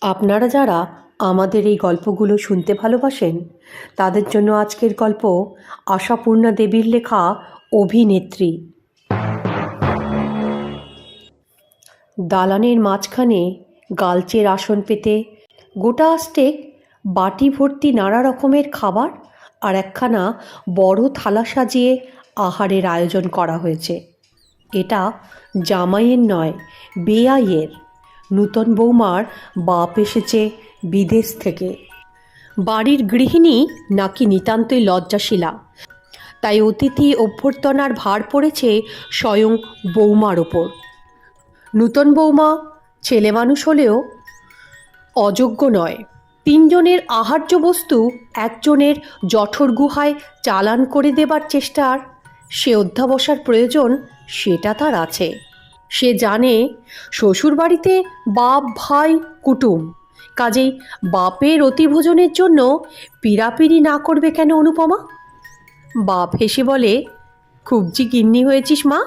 আপনারা যারা আমাদের এই গল্পগুলো শুনতে ভালোবাসেন তাদের জন্য আজকের গল্প আশাপূর্ণা দেবীর লেখা অভিনেত্রী। দালানের মাঝখানে গালচের আসন পেতে গোটা আষ্টেক বাটি ভর্তি নানা রকমের খাবার আর একখানা বড় থালা সাজিয়ে আহারের আয়োজন করা হয়েছে। এটা জামাইয়ের নয়, বেয়াইয়ের। নূতন বৌমার বাপ এসেছে বিদেশ থেকে। বাড়ির গৃহিণী নাকি নিতান্তই লজ্জাশীলা, তাই অতিথি অভ্যর্থনার ভার পড়েছে স্বয়ং বৌমার ওপর। নূতন বৌমা ছেলে মানুষ হলেও অযোগ্য নয়। তিনজনের আহার্য বস্তু একজনের জঠর গুহায় চালান করে দেবার চেষ্টার সে অধ্যাবসার প্রয়োজন সেটা তার আছে। সে জানে শ্বশুরবাড়িতে বাপ ভাই কুটুম, কাজেই বাপের অতিভোজনের জন্য পীড়াপিড়ি না করবে কেন অনুপমা? বাপ হেসে বলে, খুব যে গিন্নি হয়েছিস মা,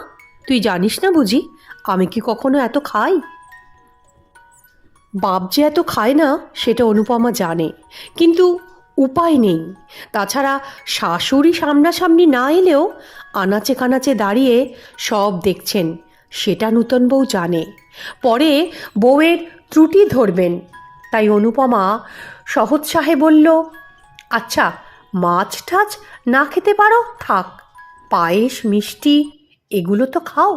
তুই জানিস না বুঝি আমি কি কখনো এত খাই? বাপ যে এত খায় না সেটা অনুপমা জানে, কিন্তু উপায় নেই। তাছাড়া শাশুড়ি সামনাসামনি না এলেও আনাচে কানাচে দাঁড়িয়ে সব দেখছেন, সেটা নূতন বউ জানে। পরে বউয়ের ত্রুটি ধরবেন, তাই অনুপমা সহোৎসাহে বলল, আচ্ছা মাছ টাছ না খেতে পারো থাক, পায়েস মিষ্টি এগুলো তো খাও।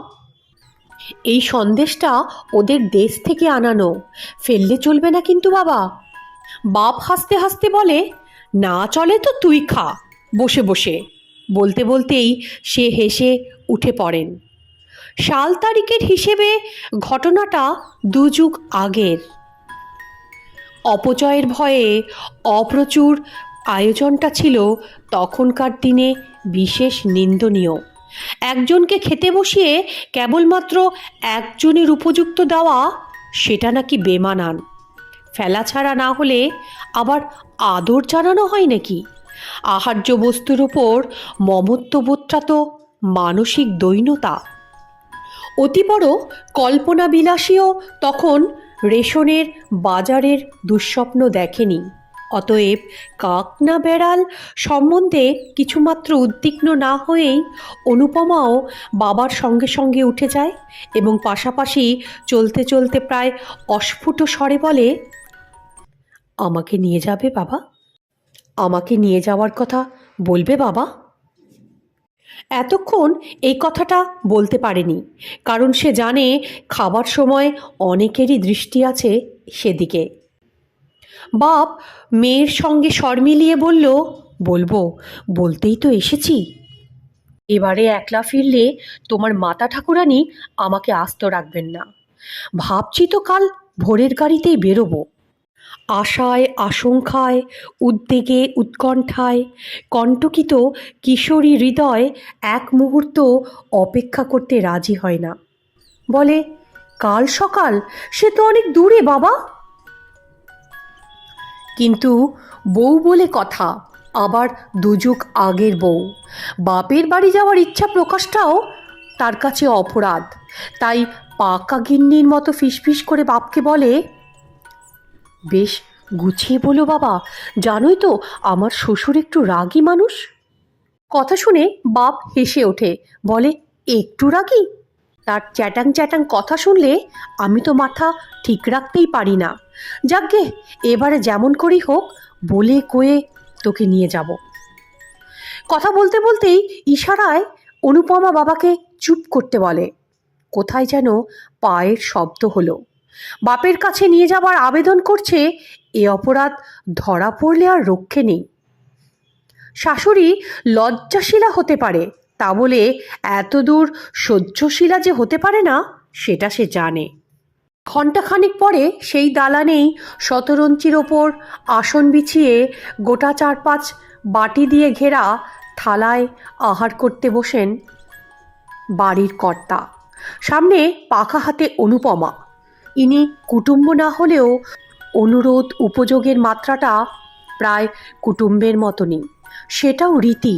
এই সন্দেশটা ওদের দেশ থেকে আনানো, ফেললে চলবে না কিন্তু বাবা। বাপ হাসতে হাসতে বলে, না চলে তো তুই খা বসে বসে। বলতে বলতেই সে হেসে উঠে পড়েন। সাল তারিখের হিসেবে ঘটনাটা 2 যুগ আগের। অপচয়ের ভয়ে অপ্রচুর আয়োজনটা ছিল তখনকার দিনে বিশেষ নিন্দনীয়। একজনকে খেতে বসিয়ে কেবলমাত্র একজনের উপযুক্ত দেওয়া সেটা নাকি বেমানান। ফেলা ছাড়া না হলে আবার আদর জানানো হয় নাকি? আহার্য বস্তুর ওপর মমত্ববোধটা তো মানসিক দৈন্যতা। অতি বড় কল্পনা বিলাসীও তখন রেশনের বাজারের দুঃস্বপ্ন দেখেনি। অতএব কাক না বেড়াল সম্বন্ধে কিছুমাত্র উদ্বিগ্ন না হয়েই অনুপমাও বাবার সঙ্গে সঙ্গে উঠে যায় এবং পাশাপাশি চলতে চলতে প্রায় অস্ফুট স্বরে বলে, আমাকে নিয়ে যাবে বাবা? আমাকে নিয়ে যাওয়ার কথা বলবে বাবা? এতক্ষণ এই কথাটা বলতে পারেনি, কারণ সে জানে খাবার সময় অনেকেরই দৃষ্টি আছে সেদিকে। বাপ মেয়ের সঙ্গে স্বর মিলিয়ে বলল, বলবো, বলতেই তো এসেছি। এবারে একলা ফিরলে তোমার মাতা ঠাকুরানী আমাকে আস্ত রাখবেন না। ভাবছি তো কাল ভোরের গাড়িতেই বেরোবো। আশায় আশঙ্কায় উদ্বেগে উৎকণ্ঠায় কণ্টকিত কিশোরী হৃদয় এক মুহূর্ত অপেক্ষা করতে রাজি হয় না। বলে, কাল সকাল? সে তো অনেক দূরে বাবা। কিন্তু বউ বলে কথা, আবার 2 যুগ আগের বউ। বাপের বাড়ি যাওয়ার ইচ্ছা প্রকাশটাও তার কাছে অপরাধ। তাই পাকা গিন্নির মতো ফিসফিস করে বাপকে বলে, বেশ গুছিয়ে বলো বাবা, জানোই তো আমার শ্বশুর একটু রাগী মানুষ। কথা শুনে বাপ হেসে ওঠে, বলে, একটু রাগী? তার চ্যাটাং চ্যাটাং কথা শুনলে আমি তো মাথা ঠিক রাখতেই পারি না। যাকগে, এবারে যেমন করেই হোক বলে কয়ে তোকে নিয়ে যাব। কথা বলতে বলতেই ইশারায় অনুপমা বাবাকে চুপ করতে বলে। কোথায় যেন পায়ের শব্দ হলো। বাপের কাছে নিয়ে যাবার আবেদন করছে, এ অপরাধ ধরা পড়লে আর রক্ষে নেই। শাশুড়ি লজ্জাশীলা হতে পারে, তা বলে এত দূর সহ্যশীলা যে হতে পারে না সেটা সে জানে। ঘণ্টাখানিক পরে সেই দালানেই শতরঞ্চির ওপর আসন বিছিয়ে গোটা 4-5 বাটি দিয়ে ঘেরা থালায় আহার করতে বসেন বাড়ির কর্তা। সামনে পাখা হাতে অনুপমা। ইনি কুটুম্ব না হলেও অনুরোধ উপযোগের মাত্রাটা প্রায় কুটুম্বের মতনই। সেটাও রীতি।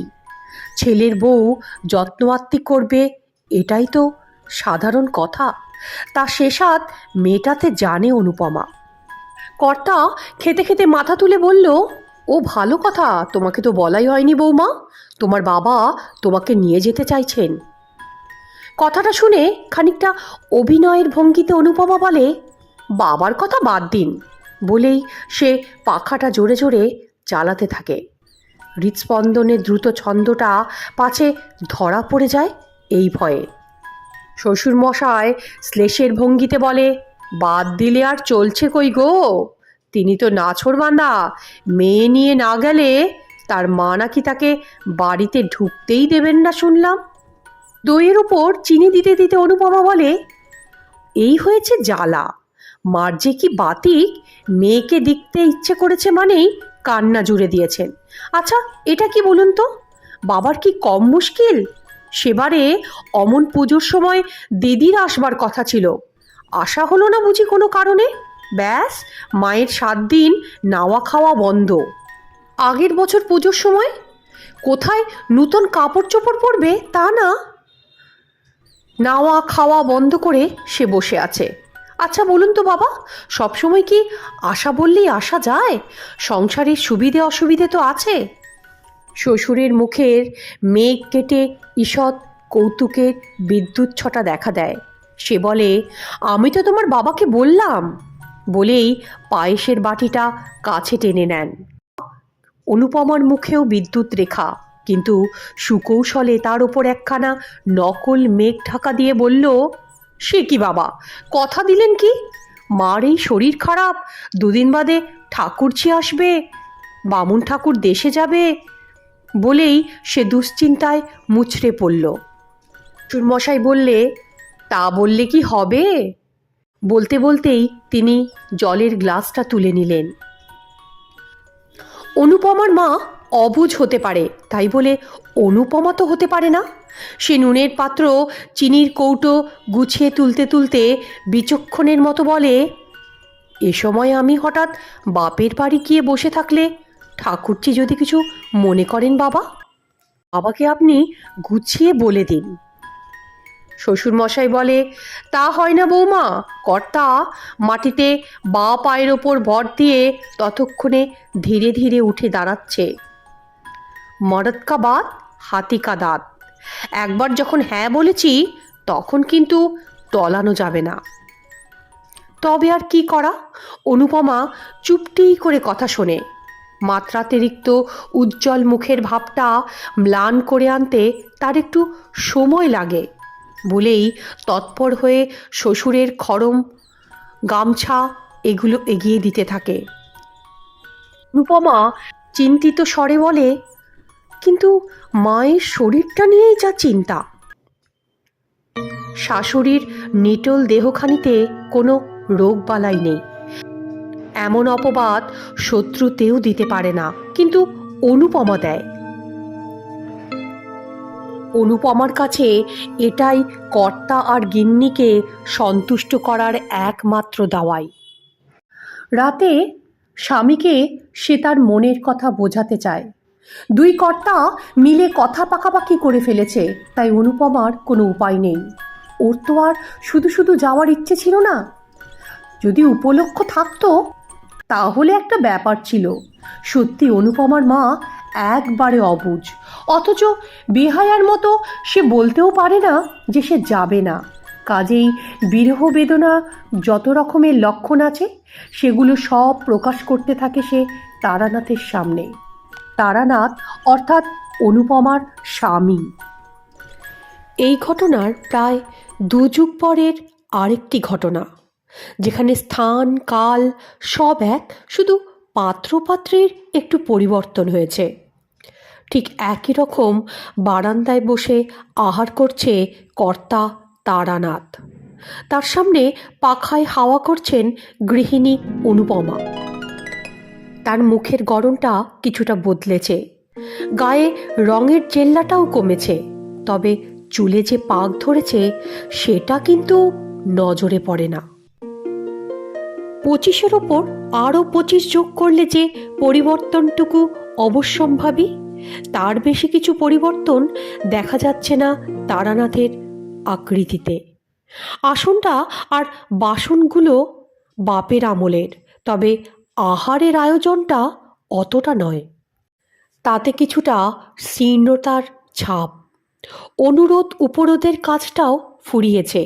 ছেলের বউ যত্নআত্তি করবে, এটাই তো সাধারণ কথা। তা সে স্বাদ মেটাতে জানে অনুপমা। কর্তা খেতে খেতে মাথা তুলে বলল, ও ভালো কথা, তোমাকে তো বলাই হয়নি বৌমা, তোমার বাবা তোমাকে নিয়ে যেতে চাইছেন। কথাটা শুনে খানিকটা অভিনয়ের ভঙ্গিতে অনুপমা বলে, বাবার কথা বাদ দিন, বলেই সে পাখাটা জোরে জোরে চালাতে থাকে। হৃৎস্পন্দনের দ্রুত ছন্দটা পাছে ধরা পড়ে যায় এই ভয়ে। শ্বশুরমশাই শ্লেষের ভঙ্গিতে বলে, বাদ দিলে আর চলছে কই গো, তিনি তো নাছোড়বান্দা, মেয়ে নিয়ে না গেলে তার মা নাকি তাকে বাড়িতে ঢুকতেই দেবেন না শুনলাম। দইয়ের উপর চিনি দিতে দিতে অনুপমা বলে, এই হয়েছে জ্বালা, মার যে কি বাতিক, মেয়েকে দেখতে ইচ্ছে করেছে মানেই কান্না জুড়ে দিয়েছেন। আচ্ছা এটা কি বলুন তো, বাবার কি কম মুশকিল? সেবারে অমন পুজোর সময় দিদির আসবার কথা ছিল, আসা হলো না বুঝি কোনো কারণে, ব্যাস মায়ের 7 দিন নাওয়া খাওয়া বন্ধ। আগের বছর পুজোর সময় কোথায় নূতন কাপড় চোপড় পরবে তা না, নাওয়া খাওয়া বন্ধ করে সে বসে আছে। আচ্ছা বলুন তো বাবা, সবসময় কি আশা বললেই আসা যায়? সংসারের সুবিধে অসুবিধে তো আছে। শ্বশুরের মুখের মেঘ কেটে ঈষৎ কৌতুকের বিদ্যুৎ ছটা দেখা দেয়। সে বলে, আমি তো তোমার বাবাকে বললাম, বলেই পায়েসের বাটিটা কাছে টেনে নেন। অনুপমার মুখেও বিদ্যুৎ রেখা, কিন্তু সুকৌশলে তার ওপর একখানা নকল মেঘ ঢাকা দিয়ে বলল, সে কি বাবা, কথা দিলেন কি? মার এই শরীর খারাপ, 2 দিন বাদে ঠাকুরঝি আসবে, বামুন ঠাকুর দেশে যাবে, বলেই সে দুশ্চিন্তায় মুচড়ে পড়ল। শ্বশুরমশাই বললে, তা বললে কি হবে? বলতে বলতেই তিনি জলের গ্লাসটা তুলে নিলেন। অনুপমার মা অবুঝ হতে পারে, তাই বলে অনুপমা তো হতে পারে না। সে নুনের পাত্র চিনির কৌটো গুছিয়ে তুলতে তুলতে বিচক্ষণের মতো বলে, এ সময় আমি হঠাৎ বাপের বাড়ি গিয়ে বসে থাকলে ঠাকুরজি যদি কিছু মনে করেন বাবা, বাবাকে আপনি গুছিয়ে বলে দিন। শ্বশুরমশাই বলে, তা হয় না বৌমা, কর্তা মাটিতে বাঁ পায়ের ওপর ভর দিয়ে ততক্ষণে ধীরে ধীরে উঠে দাঁড়াচ্ছে। মরদ কা বাত হাতি কা দাঁত, একবার যখন হ্যাঁ বলেছি তখন কিন্তু টলানো যাবে না। তবে আর কি করা, অনুপমা চুপটি করে কথা শোনে। মাত্রাতিরিক্ত উজ্জ্বল মুখের ভাবটা ম্লান করে আনতে তার একটু সময় লাগে বলেই তৎপর হয়ে শ্বশুরের খড়ম গামছা এগুলো এগিয়ে দিতে থাকে। অনুপমা চিন্তিত স্বরে বলে, কিন্তু মায়ের শরীরটা নিয়েই যা চিন্তা। শাশুড়ির নিটোল দেহখানিতে কোনো রোগবালাই নেই, এমন অপবাদ শত্রুতেও দিতে পারে না, কিন্তু অনুপমা দেয়। অনুপমার কাছে এটাই কর্তা আর গিন্নিকে সন্তুষ্ট করার একমাত্র দাওয়াই। রাতে স্বামীকে সে তার মনের কথা বোঝাতে চায়। 2 কর্তা মিলে কথা পাকাপাকি করে ফেলেছে, তাই অনুপমার কোনো উপায় নেই। ওর তো আর শুধু শুধু যাওয়ার ইচ্ছে ছিল না। যদি উপলক্ষ থাকতো তাহলে একটা ব্যাপার ছিল। সত্যি অনুপমার মা একবারে অবুঝ, অথচ বেহায়ার মতো সে বলতেও পারে না যে সে যাবে না। কাজেই বিরহ বেদনা যত রকমের লক্ষণ আছে সেগুলো সব প্রকাশ করতে থাকে সে তারানাথের সামনে। তারানাথ অর্থাৎ অনুপমার স্বামী। এই ঘটনার প্রায় 2 যুগ পরের আরেকটি ঘটনা, যেখানে স্থান কাল সব এক, শুধু পাত্রপাত্রের একটু পরিবর্তন হয়েছে। ঠিক একই রকম বারান্দায় বসে আহার করছে কর্তা তারানাথ, তার সামনে পাখায় হাওয়া করছেন গৃহিণী অনুপমা। তার মুখের গড়নটা কিছুটা বদলেছে, গায়ে রঙের জেল্লাটাও কমেছে, তবে চুলে যে পাক ধরেছে সেটা কিন্তু নজরে পড়ে না। 25-এর ওপর আরও 25 যোগ করলে যে পরিবর্তনটুকু অবশ্যম্ভাবী, তার বেশি কিছু পরিবর্তন দেখা যাচ্ছে না তারানাথের আকৃতিতে। আসনটা আর বাসনগুলো বাপের আমলের, তবে আহারের আয়োজনটা অতটা নয়। তাতে কিছুটা শীর্ণতার ছাপ। অনুরোধ উপরোধের কাজটাও ফুরিয়েছে।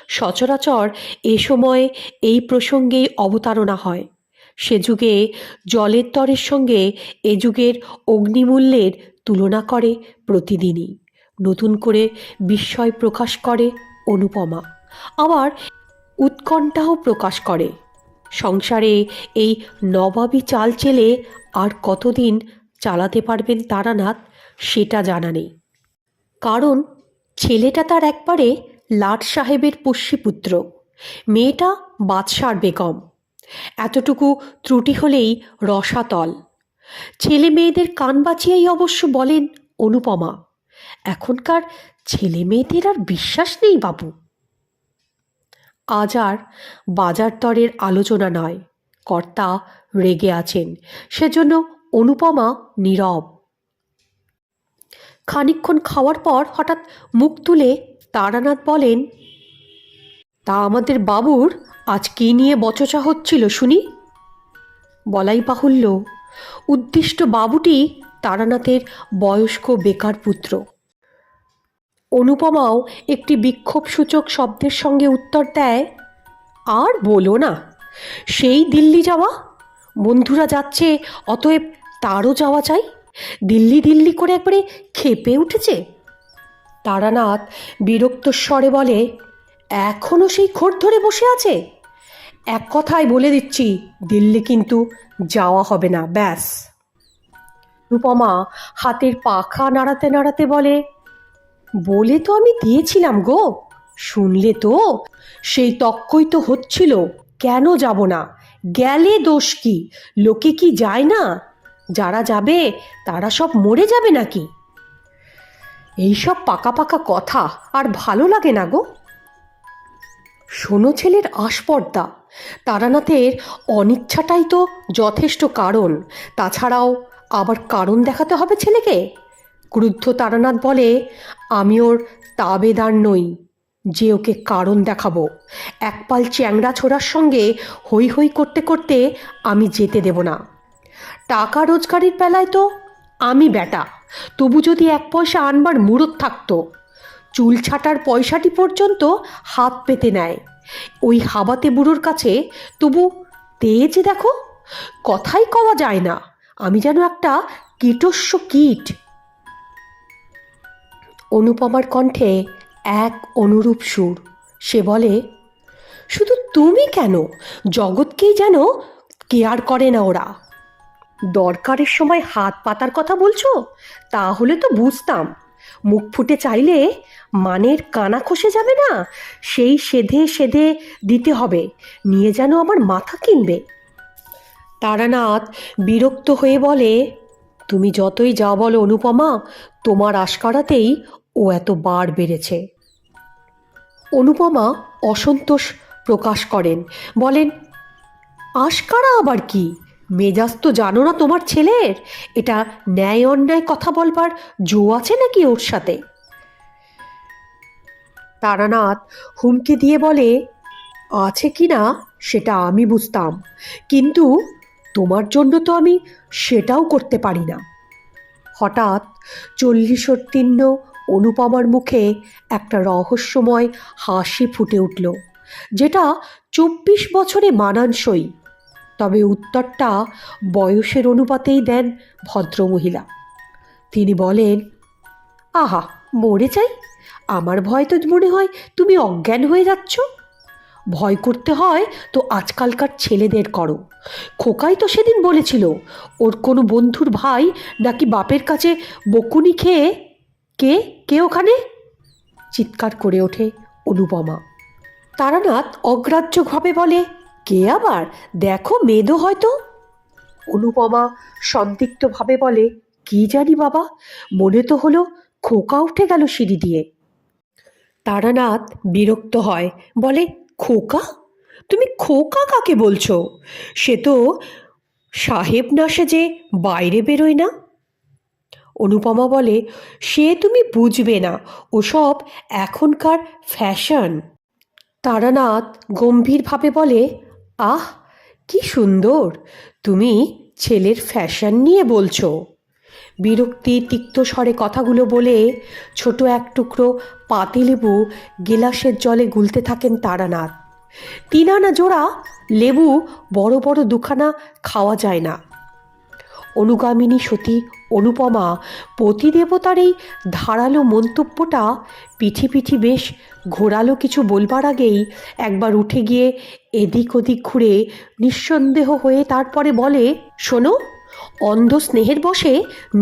সচরাচর এ সময়ে এই প্রসঙ্গেই অবতারণা হয়। সে যুগে জলের তরের সঙ্গে এ যুগের অগ্নিমূল্যের তুলনা করে প্রতিদিনই। নতুন করে বিস্ময় প্রকাশ করে অনুপমা, আবার উৎকণ্ঠাও প্রকাশ করে। সংসারে এই নবাবী চাল চেলে আর কতদিন চালাতে পারবেন তারানাথ সেটা জানা নেই। কারণ ছেলেটা তার একবারে লাট সাহেবের পোষ্যপুত্র, মেয়েটা বাদশার বেগম। এতটুকু ত্রুটি হলেই রসাতল। ছেলে মেয়েদের কান বাঁচিয়েই অবশ্য বলেন অনুপমা, এখনকার ছেলে মেয়েদের আর বিশ্বাস নেই বাবু। আজ আর বাজার দরের আলোচনা নয়, কর্তা রেগে আছেন, সেজন্য অনুপমা নীরব। খানিকক্ষণ খাওয়ার পর হঠাৎ মুখ তুলে তারানাথ বলেন, তা আমাদের বাবুর আজ কী নিয়ে বচসা হচ্ছিল শুনি? বলাই বাহুল্য, উদ্দিষ্ট বাবুটি তারানাথের বয়স্ক বেকার পুত্র। অনুপমাও একটি বিক্ষোভসূচক শব্দের সঙ্গে উত্তর দেয়, আর বলো না, সেই দিল্লি যাওয়া, বন্ধুরা যাচ্ছে অতএব তারও যাওয়া চাই। দিল্লি দিল্লি করে একবারে ক্ষেপে উঠেছে। তারানাথ বিরক্ত স্বরে বলে, এখনও সেই খোর ধরে বসে আছে? এক কথায় বলে দিচ্ছি, দিল্লি কিন্তু যাওয়া হবে না, ব্যাস। রূপমা হাতের পাখা নাড়াতে নাড়াতে বলে, বলে তো আমি দিয়েছিলাম গো, শুনলে তো? সেই তক্কই তো হচ্ছিল, কেন যাব না? গেলে দোষ কি? লোকে কি যায় না? যারা যাবে তারা সব মরে যাবে নাকি? এইসব পাকা পাকা কথা আর ভালো লাগে না গো। শোনো ছেলের আস্পর্ধা, তারানাথের অনিচ্ছাটাই তো যথেষ্ট কারণ, তাছাড়াও আবার কারণ দেখাতে হবে ছেলেকে। ক্রুদ্ধ তারানাথ বলে, আমি ওর তাবেদার নই যে ওকে কারণ দেখাবো। একপাল চ্যাংড়া ছোড়ার সঙ্গে হই হই করতে করতে আমি যেতে দেব না। টাকা রোজগারের বেলায় তো আমি বেটা, তবু যদি এক পয়সা আনবার মুরত থাকতো, চুল ছাটার পয়সাটি পর্যন্ত হাত পেতে নেয়। ওই হাবাতে বুড়োর কাছে তবু তেজ দেখো, কথাই কওয়া যায় না, আমি যেন একটা কীটস্য কীট। অনুপমার কণ্ঠে এক অনুরূপ সুর। সে বলে, শুধু তুমি কেন, জগৎকেই যেন কেয়ার করে না ওরা। দরকারের সময় হাত পাতার কথা বলছো, তাহলে তো বুঝতাম। মুখ ফুটে চাইলে মানের কানা খসে যাবে না, সেই সেধে সেধে দিতে হবে, নিয়ে যেন আমার মাথা কিনবে। তারানাথ বিরক্ত হয়ে বলে, তুমি যতই যা বলো অনুপমা, তোমার আশকারাতেই ও এত বার বেড়েছে। অনুপমা অসন্তোষ প্রকাশ করেন, বলেন, আশকারা আবার কি? মেজাজ তো জানো না তোমার ছেলের, এটা ন্যায় অন্যায় কথা বলবার জো আছে নাকি ওর সাথে? তারানাথ হুমকি দিয়ে বলে, আছে কি না সেটা আমি বুঝতাম, কিন্তু তোমার জন্য তো আমি সেটাও করতে পারি না। হঠাৎ 40-ওত্তীর্ণ অনুপমার মুখে একটা রহস্যময় হাসি ফুটে উঠল, যেটা 24 বছরে মানানসই। তবে উত্তরটা বয়সের অনুপাতেই দেন ভদ্রমহিলা। তিনি বলেন, আহা, মরে যাই, আমার ভয় তো মনে হয় তুমি অজ্ঞান হয়ে যাচ্ছ। ভয় করতে হয় তো আজকালকার ছেলেদের করো। খোকাই তো সেদিন বলেছিল ওর কোনো বন্ধুর ভাই নাকি বাপের কাছে বকুনি খেয়ে। কে কে ওখানে? চিৎকার করে ওঠে অনুপমা। তারানাথ অগ্রাহ্যভাবে বলে, কে আবার? দেখো মেদো হয়তো। অনুপমা সন্দিগ্ধভাবে বলে, কি জানি বাবা, মনে তো হলো খোকা উঠে গেল সিঁড়ি দিয়ে। তারানাথ বিরক্ত হয়, বলে, খোকা? তুমি খোকা কাকে বলছো? সে তো সাহেব না সেজে বাইরে বেরোয় না। অনুপমা বলে, সে তুমি বুঝবে না, ওসব এখনকার ফ্যাশন। তারানাথ গম্ভীরভাবে বলে, আহ, কি সুন্দর তুমি ছেলের ফ্যাশন নিয়ে বলছো। বিরক্তি তিক্ত স্বরে কথাগুলো বলে ছোট এক টুকরো পাতিলেবু গিলাসের জলে গুলতে থাকেন তারানাথ। 3 আনা জোড়া লেবু বড় বড় দুখানা খাওয়া যায় না। অনুগামিনী সতী অনুপমা পতিদেবতার এই ধারালো মন্তব্যটা পিঠি পিঠি বেশ ঘোরালো কিছু বলবার আগেই একবার উঠে গিয়ে এদিক ওদিক ঘুরে নিঃসন্দেহ হয়ে তারপরে বলে, শোনো, অন্ধ স্নেহের বশে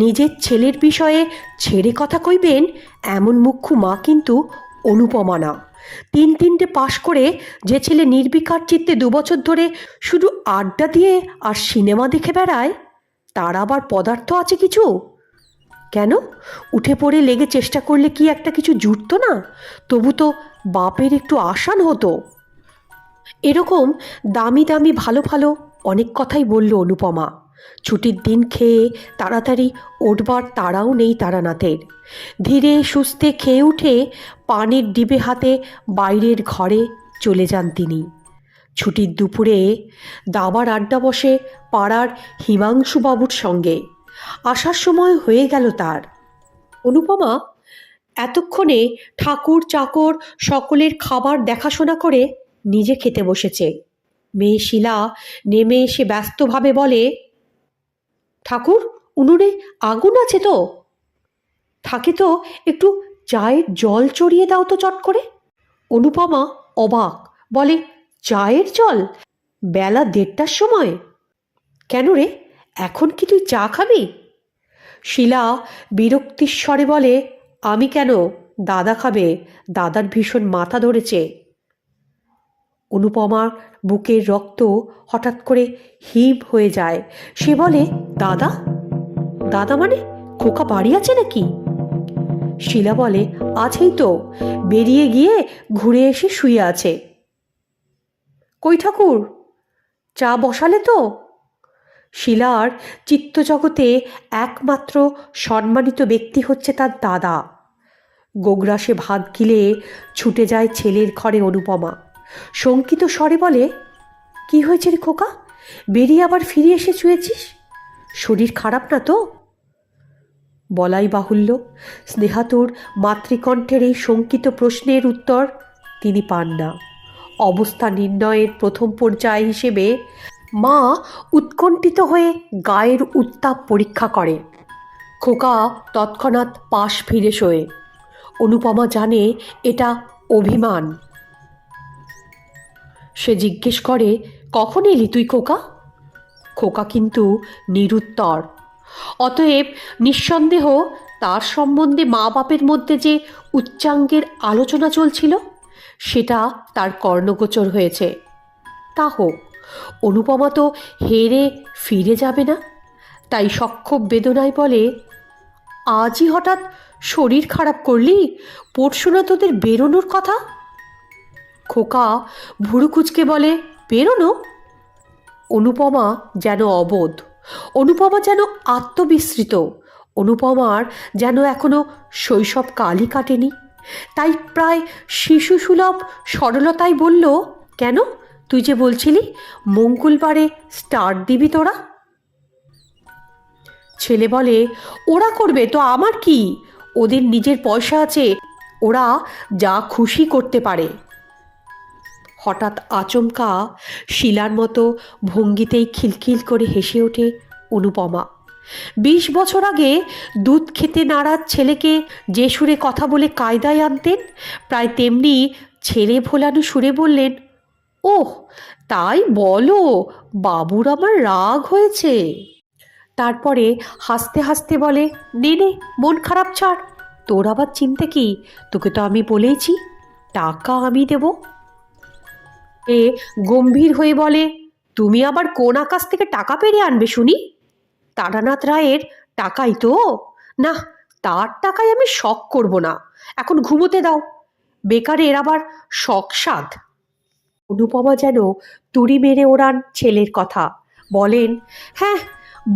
নিজের ছেলের বিষয়ে ছেড়ে কথা কইবেন এমন মুখ্য মা কিন্তু অনুপমা না। 3টে পাশ করে যে ছেলে নির্বিকার চিত্তে 2 বছর ধরে শুধু আড্ডা দিয়ে আর সিনেমা দেখে বেড়ায়, তার আবার পদার্থ আছে কিছু? কেন, উঠে পড়ে লেগে চেষ্টা করলে কি একটা কিছু জুটতো না? তবু তো বাপের একটু আসান হতো। এরকম দামি দামি ভালো ভালো অনেক কথাই বলল অনুপমা। ছুটির দিন খেয়ে তাড়াতাড়ি উঠবার তাড়াও নেই তারানাথের। ধীরে সুস্থে খেয়ে উঠে পানির ডিবে হাতে বাইরের ঘরে চলে যান তিনি। ছুটির দুপুরে দাবার আড্ডা বসে পাড়ার হিমাংশুবাবুর সঙ্গে। আসার সময় হয়ে গেল তার। অনুপমা এতক্ষণে ঠাকুর চাকর সকলের খাবার দেখাশোনা করে নিজে খেতে বসেছে। মেয়ে শিলা নেমে এসে ব্যস্তভাবে বলে, ঠাকুর, উনুনে আগুন আছে তো? থাকে তো একটু চায়ের জল চড়িয়ে দাও তো চট করে। অনুপমা অবাক, বলে, চায়ের জল? বেলা 1:30টার সময়? কেন রে, এখন কি তুই চা খাবি? শিলা বিরক্তির স্বরে বলে, আমি কেন, দাদা খাবে, দাদার ভীষণ মাথা ধরেছে। অনুপমার বুকের রক্ত হঠাৎ করে হিম হয়ে যায়। সে বলে, দাদা? দাদা মানে খোকা বাড়ি আছে নাকি? শিলা বলে, আছেই তো, বেরিয়ে গিয়ে ঘুরে এসে শুয়ে আছে। কই ঠাকুর, চা বসালে তো? শিলার চিত্তজগতে একমাত্র সম্মানিত ব্যক্তি হচ্ছে তার দাদা। গোগ্রাসে ভাত গিলে ছুটে যায় ছেলের ঘরে অনুপমা। শঙ্কিত স্বরে বলে, কি হয়েছে রে খোকা, বেরিয়ে আবার ফিরে এসে শুয়েছিস? শরীর খারাপ না তো? বলাই বাহুল্য, স্নেহাতুর মাতৃকণ্ঠের এই শঙ্কিত প্রশ্নের উত্তর তিনি পান না। অবস্থা নির্ণয়ের প্রথম পর্যায় হিসেবে মা উৎকণ্ঠিত হয়ে গায়ের উত্তাপ পরীক্ষা করে। খোকা তৎক্ষণাৎ পাশ ফিরে শোয়ে। অনুপমা জানে এটা অভিমান। সে জিজ্ঞেস করে, কখন এলি তুই খোকা? খোকা কিন্তু নিরুত্তর। অতএব নিঃসন্দেহ তার সম্বন্ধে মা বাপের মধ্যে যে উচ্চাঙ্গের আলোচনা চলছিল সেটা তার কর্ণগোচর হয়েছে। তা হোক, অনুপমা তো হেরে ফিরে যাবে না। তাই সক্ষোভ বেদনায় বলে, আজই হঠাৎ শরীর খারাপ করলি? পরশু না তোদের বেরোনোর কথা? খোকা ভুরু কুচকে বলে, বেরোনো? অনুপমা যেন অবোধ, অনুপমা যেন আত্মবিস্মৃত, অনুপমার যেন এখনো শৈশব কালই কাটেনি। তাই প্রায় শিশুসুলভ সরলতায় বলল, কেন, তুই যে বলছিলি মঙ্গলবারে স্টার্ট দিবি তোরা? ছেলে বলে, ওরা করবে তো আমার কি, ওদের নিজের পয়সা আছে, ওরা যা খুশি করতে পারে। হঠাৎ আচমকা শিলার মতো ভঙ্গিতেই খিলখিল করে হেসে ওঠে অনুপমা। 20 বছর আগে দুধ খেতে নাড়ার ছেলেকে যে সুরে কথা বলে কায়দায় আনতেন, প্রায় তেমনি ছেলে ভোলানো সুরে বললেন, ওহ তাই বলো, বাবুর আমার রাগ হয়েছে। তারপরে হাসতে হাসতে বলে, নে নে, মন খারাপ ছাড়, তোর আবার চিন্তা কি, তোকে তো আমি বলেইছি টাকা আমি দেব। এ গম্ভীর হয়ে বলে, তুমি আবার কোন আকাশ থেকে টাকা পেরে আনবে শুনি? তারানাথ রায়ের টাকাই তো? না, তার টাকায় আমি শখ করব না, এখন ঘুমোতে দাও, বেকারের আবার শখ সাধ। অনুপমা যেন তুড়ি মেরে ওড়ান ছেলের কথা, বলেন, হ্যাঁ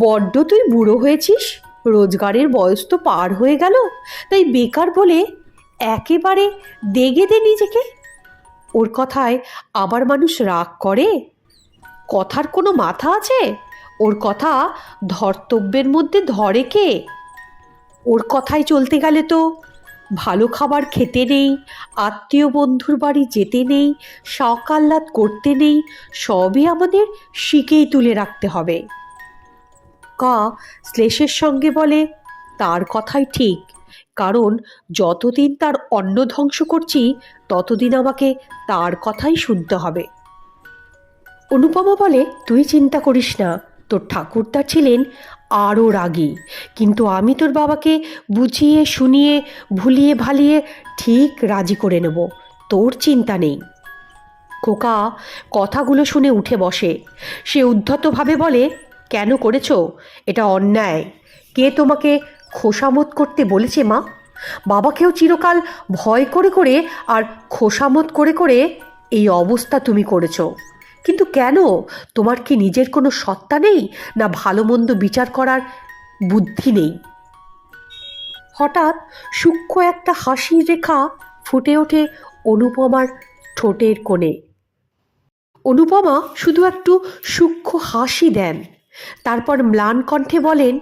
বড্ড তুই বুড়ো হয়েছিস, রোজগারের বয়স তো পার হয়ে গেল, তাই বেকার বলে একেবারে দেগে দে নিজেকে। ওর কথায় আবার মানুষ রাগ করে? কথার কোনো মাথা আছে? ওর কথা ধর্তব্যের মধ্যে ধরে কে? ওর কথায় চলতে গেলে তো ভালো খাবার খেতে নেই, আত্মীয় বন্ধুর বাড়ি যেতে নেই, শখ আহ্লাদ করতে নেই, সবই আমাদের শিকেই তুলে রাখতে হবে। কা শ্লেষের সঙ্গে বলে, তার কথাই ঠিক, কারণ যতদিন তার অন্ন ধ্বংস করছি ততদিন আমাকে তার কথাই শুনতে হবে। অনুপমা বলে, তুই চিন্তা করিস না, তোর ঠাকুরদা ছিলেন আরও রাগী, কিন্তু আমি তোর বাবাকে বুঝিয়ে শুনিয়ে ভুলিয়ে ভালিয়ে ঠিক রাজি করে নেব, তোর চিন্তা নেই। খোকা কথাগুলো শুনে উঠে বসে। সে উদ্ধতভাবে বলে, কেন করেছো? এটা অন্যায়। কে তোমাকে খোসামত করতে বলেছে মা? বাবাকেও চিরকাল ভয় করে করে আর খোসামত করে করে এই অবস্থা তুমি করেছো। কিন্তু কেন? তোমার কি নিজের কোনো সত্তা নেই, না ভালো মন্দ বিচার করার বুদ্ধি নেই? হঠাৎ সূক্ষ্ম একটা হাসির রেখা ফুটে ওঠে অনুপমার ঠোঁটের কোণে। অনুপমা শুধু একটু সূক্ষ্ম হাসি দেন, তারপর ম্লান কণ্ঠে বলেন,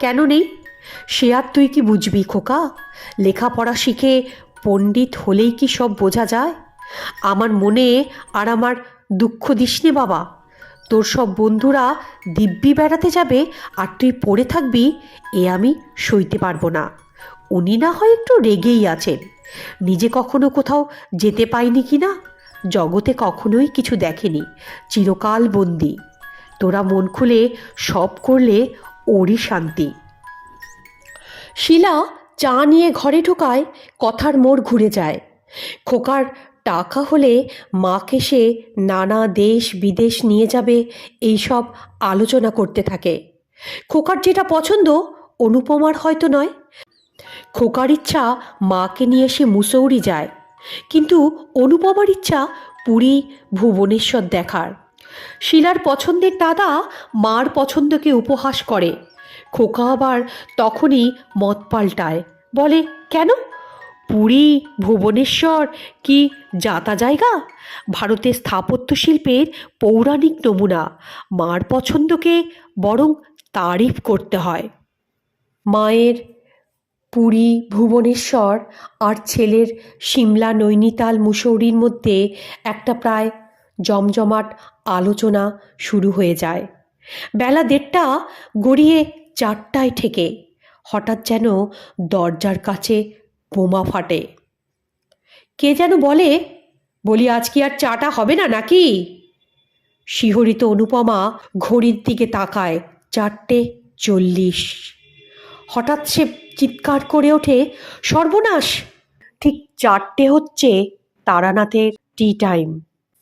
কেন নেই? সে আর তুই কি বুঝবি খোকা? লেখাপড়া শিখে পণ্ডিত হলেই কি সব বোঝা যায়? আমার মনে আর আমার দুঃখ দিস নে বাবা। তোর সব বন্ধুরা দিব্যি বেড়াতে যাবে আর তুই পড়ে থাকবি, এ আমি সইতে পারবো না। উনি না হয় একটু রেগেই আছেন, নিজে কখনো কোথাও যেতে পাইনি কি না, জগতে কখনোই কিছু দেখেনি, চিরকাল বন্দি। তোরা মন খুলে সব করলে ওরই শান্তি। শিলা চা নিয়ে ঘরে ঢোকায়, কথার মোড় ঘুরে যায়। খোকার টাকা হলে মাকে সে নানা দেশ বিদেশ নিয়ে যাবে এইসব আলোচনা করতে থাকে। খোকার যেটা পছন্দ অনুপমার হয়তো নয়। খোকার ইচ্ছা মাকে নিয়ে সে মুসৌরি যায়, কিন্তু অনুপমার ইচ্ছা পুরী ভুবনেশ্বর দেখার। শিলার পছন্দের দাদা মার পছন্দকে উপহাস করে। খোকা আবার তখনই মত পাল্টায়, বলে, কেন? পুরী ভুবনেশ্বর কি যাতা জায়গা? ভারতের স্থাপত্য শিল্পের পৌরাণিক নমুনা। মার পছন্দকে বরং তারিফ করতে হয়। মায়ের পুরী ভুবনেশ্বর আর ছেলের সিমলা নৈনিতাল মুসৌরির মধ্যে একটা প্রায় জমজমাট আলোচনা শুরু হয়ে যায়। বেলা 1:30 গড়িয়ে 4টায় ঠেকে হঠাৎ যেন দরজার কাছে বোমা ফাটে। কে যেন বলে, বলি আজ কি আর চাটা হবে না নাকি? শিহরিত অনুপমা ঘড়ির দিকে তাকায়, 4:40। হঠাৎ সে চিৎকার করে ওঠে, সর্বনাশ! ঠিক 4টে হচ্ছে তারানাথের টি টাইম।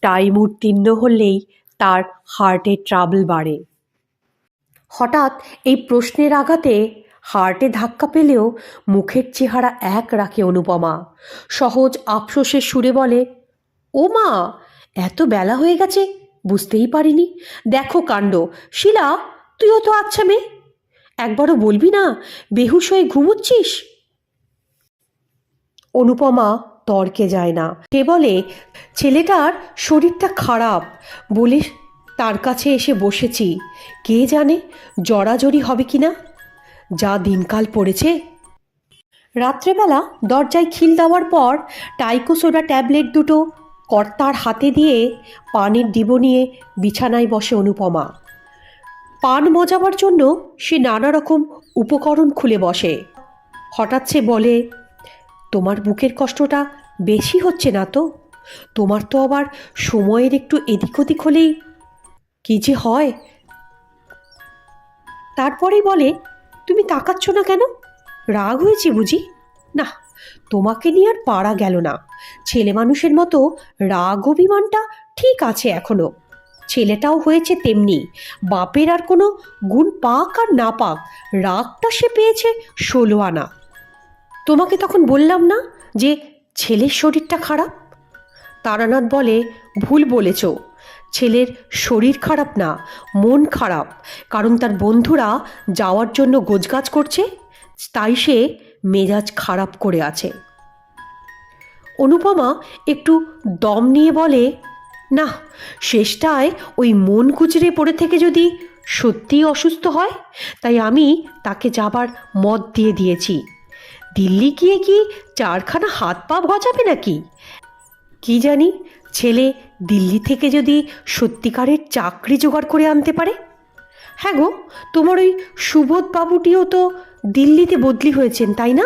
টাইম উত্তীর্ণ হলেই তার হার্টের ট্রাবল বাড়ে। হঠাৎ এই প্রশ্নের আঘাতে হার্টে ধাক্কা পেলেও মুখের চেহারা এক রাখে অনুপমা। সহজ আফসোসের সুরে বলে, ও মা, এত বেলা হয়ে গেছে, বুঝতেই পারিনি। দেখো কাণ্ড! শিলা, তুইও তো আচ্ছা মেয়ে, একবারও বলবি না বেহুশ হয়ে ঘুমুচ্ছিস? অনুপমা তর্কে যায় না। সে বলে, ছেলেটার শরীরটা খারাপ বলে তার কাছে এসে বসেছি, কে জানে জড়াজড়ি হবে কি না। যা দিনকাল পড়েছে। রাত্রেবেলা দরজায় খিল দেওয়ার পর টাইকোসোডা ট্যাবলেট দুটো কর্তার হাতে দিয়ে পানের ডিবো নিয়ে বিছানায় বসে অনুপমা। পান মজাবার জন্য সে নানা রকম উপকরণ খুলে বসে। হঠাৎ সে বলে, তোমার বুকের কষ্টটা বেশি হচ্ছে না তো? তোমার তো আবার সময়ের একটু এদিক ওদিক হলেই কী যে হয়। তারপরেই বলে, তুমি তাকাচ্ছ না কেন? রাগ হয়েছে বুঝি? না, তোমাকে নিয়ে আর পারা গেল না। ছেলে মানুষের মতো রাগ অভিমানটা ঠিক আছে এখনো। ছেলেটাও হয়েছে তেমনি। বাপের আর কোনো গুণ পাক আর না পাক, রাগটা সে পেয়েছে 16 আনা। তোমাকে তখন বললাম না যে ছেলের শরীরটা খারাপ? তারানাথ বলে, ভুল বলেছ। ছেলের শরীর খারাপ না, মন খারাপ, কারণ তার বন্ধুরা যাওয়ার জন্য গোছগাছ করছে, তাই সে মেজাজ খারাপ করে আছে। অনুপমা একটু দম নিয়ে বলে, না, শেষটায় ওই মন কুচড়ে পড়ে থেকে যদি সত্যিই অসুস্থ হয়, তাই আমি তাকে যাবার মত দিয়ে দিয়েছি। দিল্লি গিয়ে কি চারখানা হাত পা গজাবে নাকি? কি জানি, ছেলে দিল্লি থেকে যদি সত্যিকারের চাকরি জোগাড় করে আনতে পারে। হ্যাঁ গো, তোমার ওই সুবোধ বাবুটিও তো দিল্লিতে বদলি হয়েছেন, তাই না?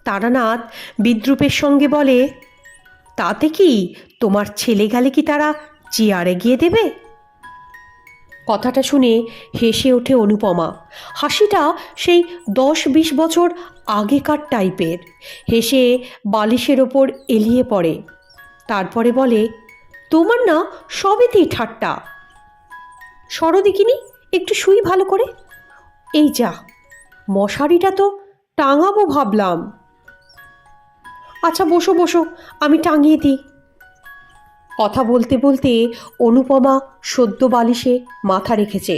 তারানাথ বিদ্রূপের সঙ্গে বলে, তাতে কি, তোমার ছেলে গেলে কি তারা চেয়ারে গিয়ে দেবে? কথাটা শুনে হেসে ওঠে অনুপমা। হাসিটা সেই 10-20 বছর আগেকার টাইপের। হেসে বালিশের ওপর এলিয়ে পড়ে। তারপরে বলে, তোমার না সবেতেই ঠাট্টা। সরদিকিনি, একটু শুই ভালো করে। এই যা, মশারিটা তো টাঙাবো ভাবলাম। আচ্ছা বসো বসো, আমি টাঙিয়ে দিই। কথা বলতে বলতে অনুপমা সদ্য বালিশে মাথা রেখেছে।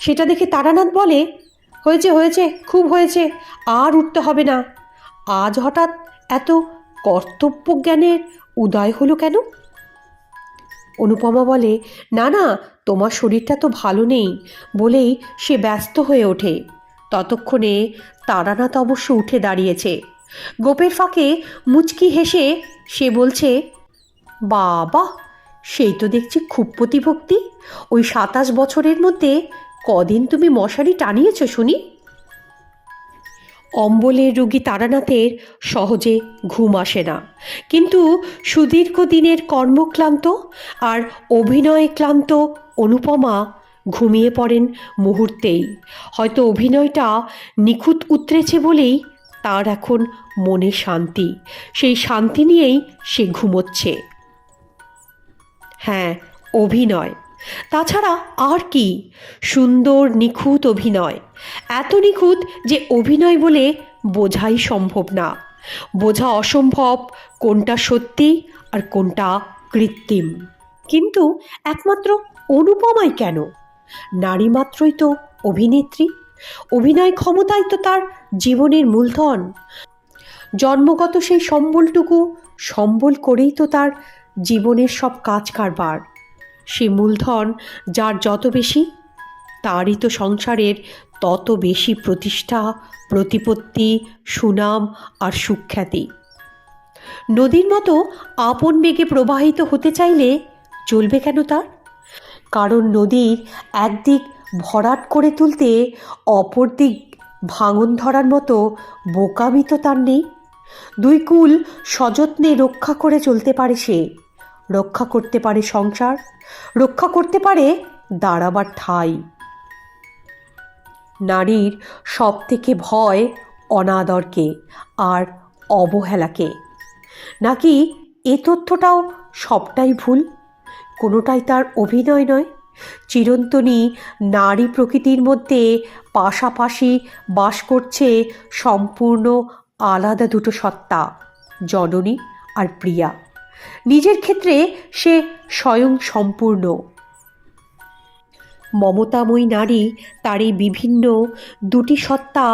সেটা দেখে তারানাথ বলে, হয়েছে হয়েছে, খুব হয়েছে, আর উঠতে হবে না। আজ হঠাৎ এত কর্তব্যজ্ঞানের উদয় হলো কেন? অনুপমা বলে, না না, তোমার শরীরটা তো ভালো নেই বলেই সে ব্যস্ত হয়ে ওঠে। ততক্ষণে তারানাথ অবশ্য উঠে দাঁড়িয়েছে। গোপের ফাঁকে মুচকি হেসে সে বলছে, বাবা, সেই তো দেখছি খুব প্রতিভক্তি। ওই 27 বছরের মধ্যে কদিন তুমি মশারি টানিয়েছ শুনি? অম্বলের রোগী তারানাথের সহজে ঘুম আসে না, কিন্তু সুদীর্ঘ দিনের কর্মক্লান্ত আর অভিনয়ে ক্লান্ত অনুপমা ঘুমিয়ে পড়েন মুহূর্তেই। হয়তো অভিনয়টা নিখুঁত উতরেছে বলেই তার এখন মনে শান্তি। সেই শান্তি নিয়েই সে ঘুমোচ্ছে। হ্যাঁ, অভিনয়। তাছাড়া আর কি? সুন্দর নিখুঁত অভিনয়। এত নিখুঁত যে অভিনয় বলে বোঝাই সম্ভব না। বোঝা অসম্ভব কোনটা সত্যি আর কোনটা কৃত্রিম। কিন্তু একমাত্র অনুপমাই কেন? নারী মাত্রই তো অভিনেত্রী। অভিনয় ক্ষমতাই তো তার জীবনের মূলধন। জন্মগত সেই সম্বলটুকু সম্বল করেই তো তার জীবনের সব কাজ কারবার। সে মূলধন যার যত বেশি, তারই তো সংসারের তত বেশি প্রতিষ্ঠা, প্রতিপত্তি, সুনাম আর সুখ্যাতি। নদীর মতো আপন বেগে প্রবাহিত হতে চাইলে চলবে কেন তার? কারণ নদীর একদিক ভরাট করে তুলতে অপর দিক ভাঙন ধরার মতো বোকামি তো তার নেই। দুই কূল সযত্নে রক্ষা করে চলতে পারে সে। রক্ষা করতে পারে সংসার, রক্ষা করতে পারে দাঁড়াবার ঠাঁই। নারীর সব থেকে ভয় অনাদরকে আর অবহেলাকে। নাকি এ তথ্যটাও সবটাই ভুল? কোনোটাই তার অভিনয় নয়? চিরন্তনী নারী প্রকৃতির মধ্যে পাশাপাশি বাস করছে সম্পূর্ণ আলাদা দুটো সত্তা, জননী আর প্রিয়া। নিজের ক্ষেত্রে সে স্বয়ং সম্পূর্ণ। মমতাময়ী নারী তার এই বিভিন্ন দুটি সত্তা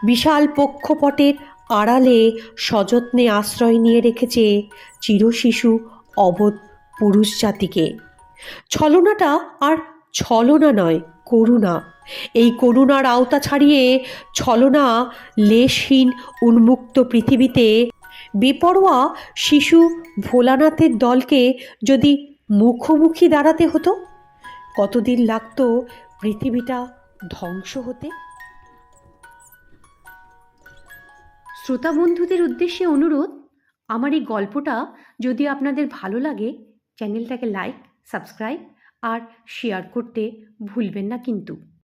বিশাল পক্ষপটের আড়ালে সযত্নে আশ্রয় নিয়ে রেখেছে চিরশিশু অবোধ পুরুষ জাতিকে। ছলনাটা আর ছলনা নয়, করুণা। এই করুণার আওতা ছাড়িয়ে ছলনা লেশহীন উন্মুক্ত পৃথিবীতে বেপরোয়া শিশু ভোলানাথের দলকে যদি মুখোমুখি দাঁড়াতে হতো, কতদিন লাগতো পৃথিবীটা ধ্বংস হতে? শ্রোতা বন্ধুদের উদ্দেশ্যে অনুরোধ, আমার এই গল্পটা যদি আপনাদের ভালো লাগে, চ্যানেলটাকে লাইক, সাবস্ক্রাইব আর শেয়ার করতে ভুলবেন না কিন্তু।